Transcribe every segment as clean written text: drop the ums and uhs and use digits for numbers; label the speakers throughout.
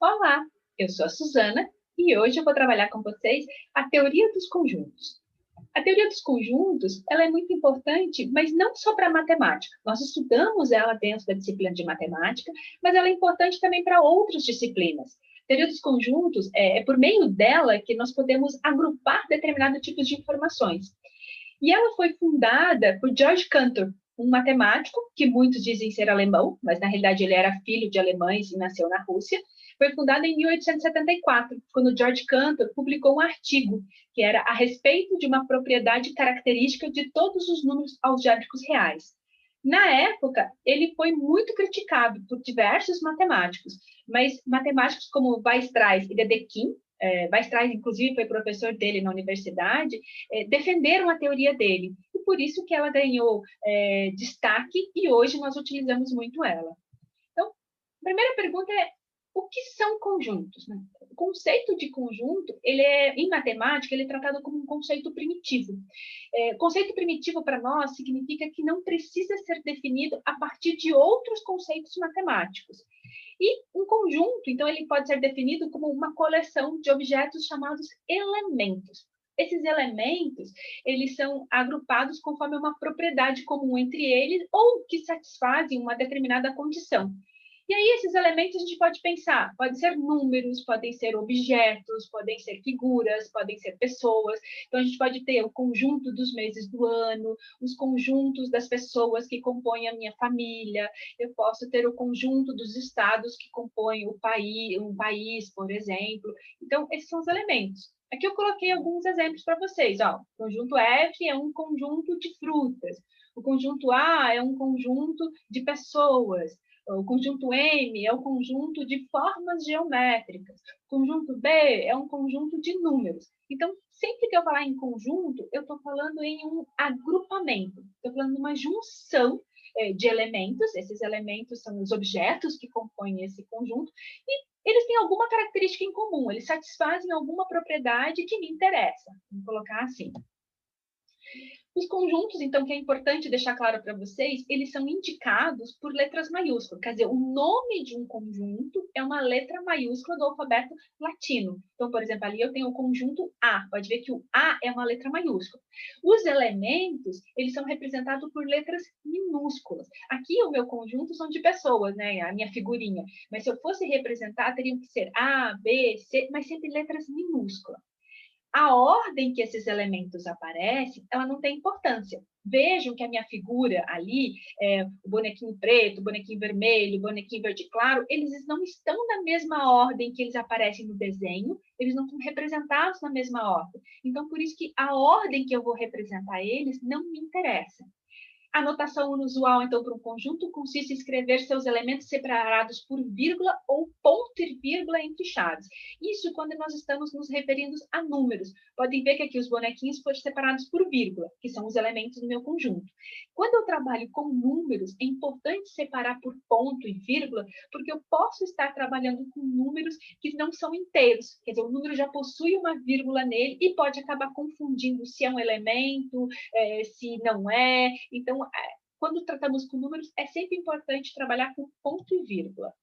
Speaker 1: Olá, eu sou a Suzana e hoje eu vou trabalhar com vocês a teoria dos conjuntos. A teoria dos conjuntos, ela é muito importante, mas não só para a matemática. Nós estudamos ela dentro da disciplina de matemática, mas ela é importante também para outras disciplinas. A teoria dos conjuntos, é por meio dela que nós podemos agrupar determinados tipos de informações. E ela foi fundada por George Cantor, um matemático que muitos dizem ser alemão, mas na realidade ele era filho de alemães e nasceu na Rússia. Foi fundada em 1874, quando George Cantor publicou um artigo que era a respeito de uma propriedade característica de todos os números algébricos reais. Na época, ele foi muito criticado por diversos matemáticos, mas matemáticos como Weierstrass e Dedekind, Weierstrass, inclusive, foi professor dele na universidade, defenderam a teoria dele. E por isso que ela ganhou destaque e hoje nós utilizamos muito ela. Então, a primeira pergunta é, o que são conjuntos? Né? O conceito de conjunto, em matemática, ele é tratado como um conceito primitivo. Conceito primitivo para nós significa que não precisa ser definido a partir de outros conceitos matemáticos. E um conjunto, então, ele pode ser definido como uma coleção de objetos chamados elementos. Esses elementos, eles são agrupados conforme uma propriedade comum entre eles ou que satisfazem uma determinada condição. E aí, esses elementos a gente pode pensar, podem ser números, podem ser objetos, podem ser figuras, podem ser pessoas. Então, a gente pode ter o conjunto dos meses do ano, os conjuntos das pessoas que compõem a minha família, eu posso ter o conjunto dos estados que compõem um país, por exemplo. Então, esses são os elementos. Aqui eu coloquei alguns exemplos para vocês. Ó, o conjunto F é um conjunto de frutas. O conjunto A é um conjunto de pessoas. O conjunto M é um conjunto de formas geométricas. O conjunto B é um conjunto de números. Então, sempre que eu falar em conjunto, eu estou falando em um agrupamento. Estou falando de uma junção de elementos. Esses elementos são os objetos que compõem esse conjunto. E eles têm alguma característica em comum. Eles satisfazem alguma propriedade que me interessa. Vamos colocar assim. Os conjuntos, então, que é importante deixar claro para vocês, eles são indicados por letras maiúsculas. Quer dizer, o nome de um conjunto é uma letra maiúscula do alfabeto latino. Então, por exemplo, ali eu tenho o conjunto A. Pode ver que o A é uma letra maiúscula. Os elementos, eles são representados por letras minúsculas. Aqui o meu conjunto são de pessoas, né? A minha figurinha. Mas se eu fosse representar, teriam que ser A, B, C, mas sempre letras minúsculas. A ordem que esses elementos aparecem, ela não tem importância. Vejam que a minha figura ali, o bonequinho preto, o bonequinho vermelho, o bonequinho verde claro, eles não estão na mesma ordem que eles aparecem no desenho, eles não estão representados na mesma ordem. Então, por isso que a ordem que eu vou representar eles não me interessa. A notação usual, então, para um conjunto consiste em escrever seus elementos separados por vírgula ou ponto e vírgula entre chaves. Isso quando nós estamos nos referindo a números. Podem ver que aqui os bonequinhos foram separados por vírgula, que são os elementos do meu conjunto. Quando eu trabalho com números, é importante separar por ponto e vírgula, porque eu posso estar trabalhando com números que não são inteiros. Quer dizer, o número já possui uma vírgula nele e pode acabar confundindo se é um elemento, se não é. Então, quando tratamos com números, é sempre importante trabalhar com ponto e vírgula.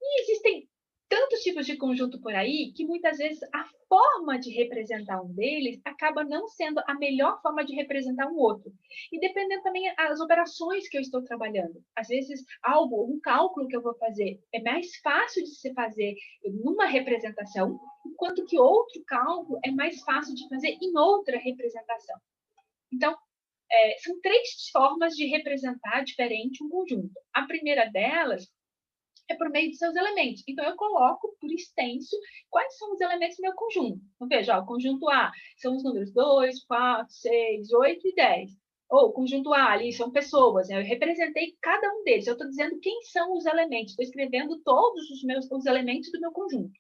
Speaker 1: E existem tantos tipos de conjunto por aí que muitas vezes a forma de representar um deles acaba não sendo a melhor forma de representar um outro. E dependendo também das operações que eu estou trabalhando. Às vezes, um cálculo que eu vou fazer é mais fácil de se fazer numa representação, enquanto que outro cálculo é mais fácil de fazer em outra representação. Então, são três formas de representar diferente um conjunto. A primeira delas é por meio de seus elementos. Então, eu coloco por extenso quais são os elementos do meu conjunto. Então, veja, o conjunto A são os números 2, 4, 6, 8 e 10. Ou o conjunto A ali são pessoas, né? Eu representei cada um deles. Eu estou dizendo quem são os elementos. Estou escrevendo todos os elementos do meu conjunto.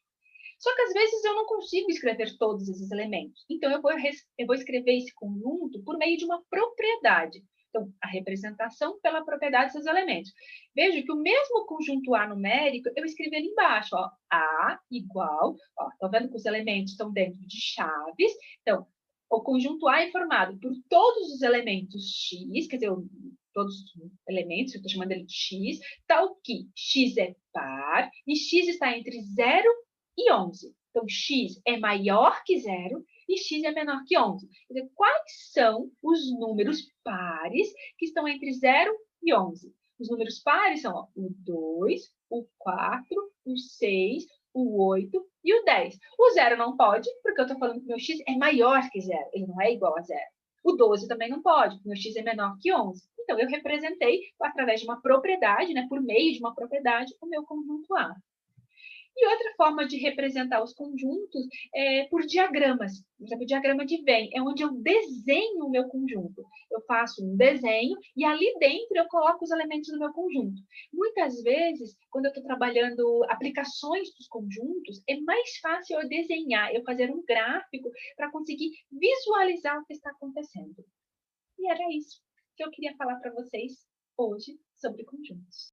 Speaker 1: Só que às vezes eu não consigo escrever todos esses elementos. Então, eu vou escrever esse conjunto por meio de uma propriedade. Então, a representação pela propriedade desses elementos. Veja que o mesmo conjunto A numérico, eu escrevi ali embaixo, ó, A igual, ó, tá vendo que os elementos estão dentro de chaves. Então, o conjunto A é formado por todos os elementos X, quer dizer, todos os elementos, eu estou chamando ele de x, tal que x é par e x está entre 0 e 11. Então, x é maior que 0 e x é menor que 11. Quer dizer, quais são os números pares que estão entre 0 e 11? Os números pares são ó, o 2, o 4, o 6, o 8 e o 10. O 0 não pode, porque eu estou falando que meu x é maior que 0, ele não é igual a 0. O 12 também não pode, porque meu x é menor que 11. Então, eu representei, através de uma propriedade, né, por meio de uma propriedade, o meu conjunto A. E outra forma de representar os conjuntos é por diagramas. Por exemplo, o diagrama de Venn é onde eu desenho o meu conjunto. Eu faço um desenho e ali dentro eu coloco os elementos do meu conjunto. Muitas vezes, quando eu estou trabalhando aplicações dos conjuntos, é mais fácil eu desenhar, eu fazer um gráfico para conseguir visualizar o que está acontecendo. E era isso que eu queria falar para vocês hoje sobre conjuntos.